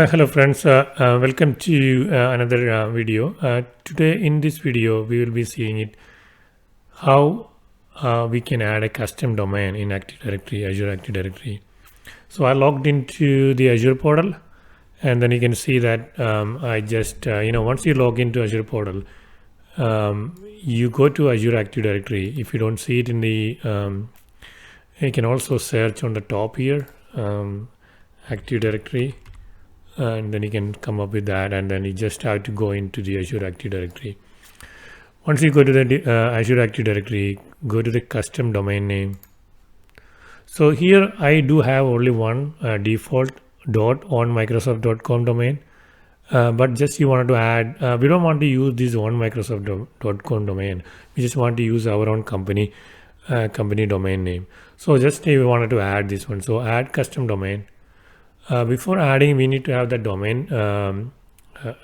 Hello friends, welcome to another video. Today in this video we will be seeing it how we can add a custom domain in Active Directory, Azure Active Directory. So I logged into the Azure portal, and then you can see that I just once you log into Azure portal, you go to Azure Active Directory. If you don't see it in the you can also search on the top here, Active Directory, and then you can come up with that, and then you just have to go into the Azure Active Directory. Once you go to the Azure Active Directory, go to the custom domain name. So here I do have only one default .onmicrosoft.com domain, but just you wanted to add, we don't want to use this onmicrosoft.com domain. We just want to use our own company domain name. So just we wanted to add this one. So add custom domain. Before adding, we need to have the domain.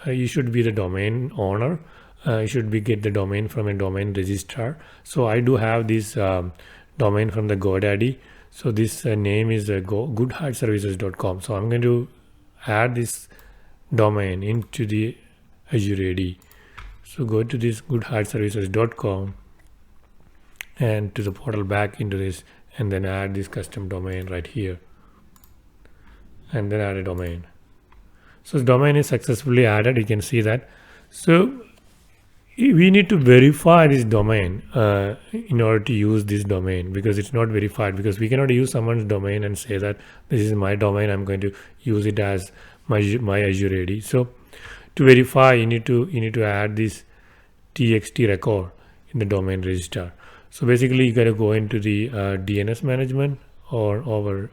You should be the domain owner. You should be get the domain from a domain registrar. So I do have this domain from the GoDaddy. So this name is goodheartservices.com. So I'm going to add this domain into the AzureAD. So go to this goodheartservices.com and to the portal back into this, and then add this custom domain right here. And then add a domain. So the domain is successfully added. You can see that. So we need to verify this domain in order to use this domain, because it's not verified, because we cannot use someone's domain and say that this is my domain, I'm going to use it as my AzureAD. So to verify, you need to add this txt record in the domain register. So basically you got to go into the DNS management or over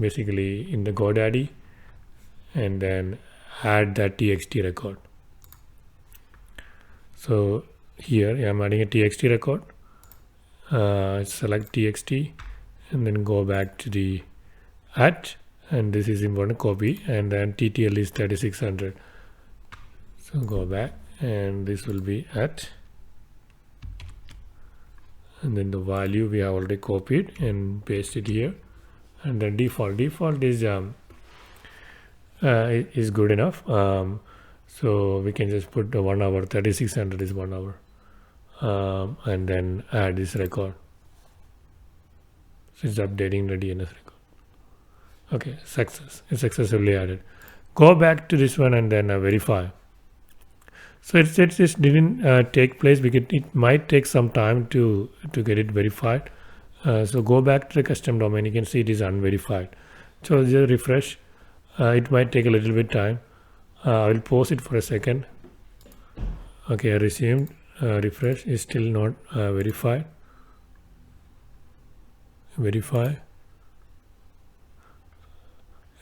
basically in the GoDaddy, and then add that txt record. So here I'm adding a txt record. Select txt and then go back to the @ and this is important, copy, and then TTL is 3600. So go back, and this will be @ and then the value we have already copied and paste it here. And then default is good enough. So we can just put 1 hour, 3600 is 1 hour, and then add this record. So it's updating the DNS record. Okay, success. It's successfully added. Go back to this one and then verify. So it just didn't take place because it might take some time to get it verified. So go back to the custom domain. You can see it is unverified. So just refresh. It might take a little bit time. I will pause it for a second. Okay, I resumed. Refresh is still not verified. Verify.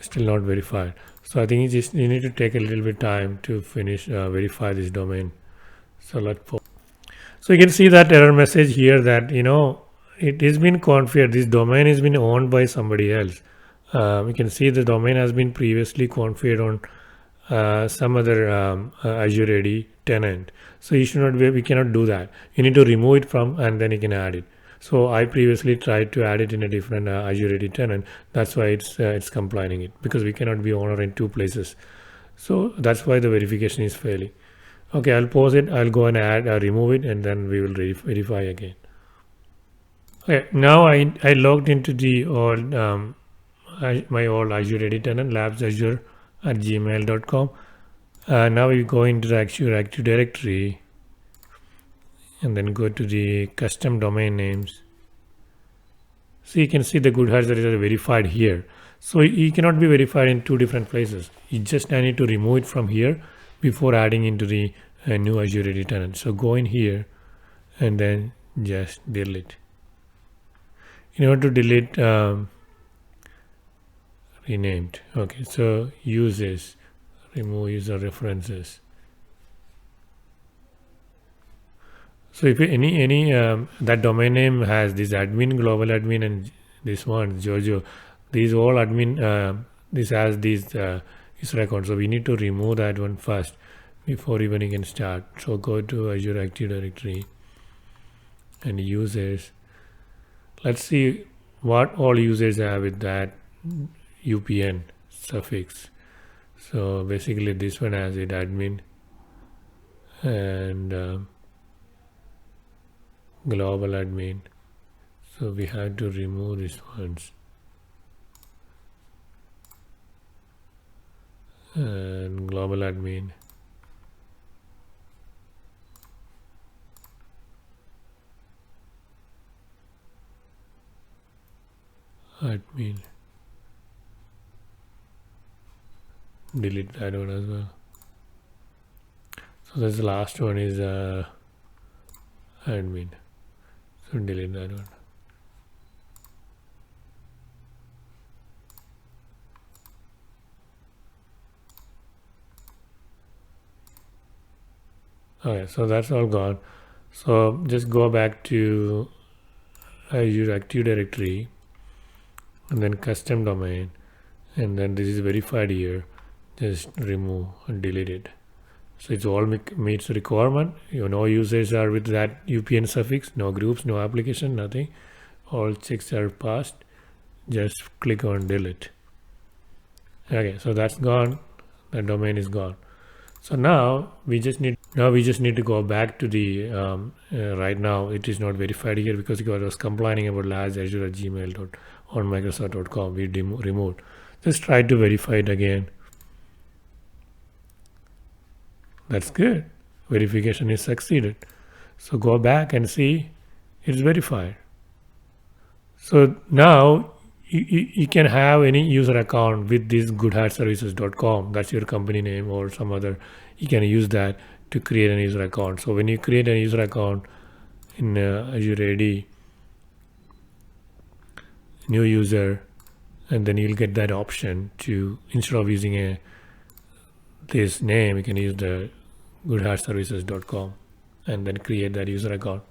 Still not verified. So I think you need to take a little bit time to finish verify this domain. So let's pause. So you can see that error message here that it has been configured. This domain has been owned by somebody else. You can see the domain has been previously configured on some other AzureAD tenant. So you should not we cannot do that. You need to remove it from, and then you can add it. So I previously tried to add it in a different AzureAD tenant. That's why it's complaining it, because we cannot be owner in two places. So that's why the verification is failing. Okay, I'll pause it. I'll go and remove it, and then we will verify again. Okay, now I logged into the old my old AzureAD tenant, labsazure@gmail.com. Now we go into the Azure Active Directory, and then go to the custom domain names. So you can see the GoodHearts that is verified here. So it cannot be verified in two different places. You just need to remove it from here before adding into the new AzureAD tenant. So go in here and then just delete. In order to delete, renamed. Okay, so uses, remove user references. So if any that domain name has this admin, global admin, and this one Jojo, these all admin, this has these user accounts. So we need to remove that one first before even you can start. So go to Azure Active Directory and users. Let's see what all users have with that UPN suffix. So basically this one has it admin and global admin. So we have to remove these ones. And global admin. Admin. Delete that one as well. So that's the last one is admin. So delete that one. Okay, so that's all gone. So just go back to Azure Active Directory and then custom domain, and then this is verified here. Just remove and delete it. So it's all meets requirement. No users are with that UPN suffix, no groups, no application, nothing. All checks are passed. Just click on delete. Okay, so that's gone. The domain is gone. So now we just need to go back to the right now it is not verified here because it was complaining about last Azure at gmail on Microsoft.com. We removed. Just try to verify it again. That's good. Verification is succeeded. So go back and see it's verified. So now you can have any user account with this goodhatservices.com. That's your company name or some other. You can use that to create a user account. So when you create a user account in AzureAD, new user, and then you'll get that option to, instead of using this name, you can use the goodhatservices.com and then create that user account.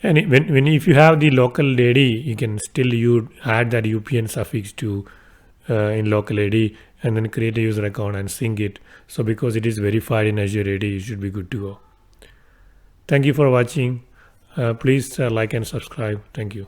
And if you have the LocalAD, you can still add that UPN suffix to in LocalAD and then create a user account and sync it. So because it is verified in AzureAD, you should be good to go. Thank you for watching. Please like and subscribe. Thank you.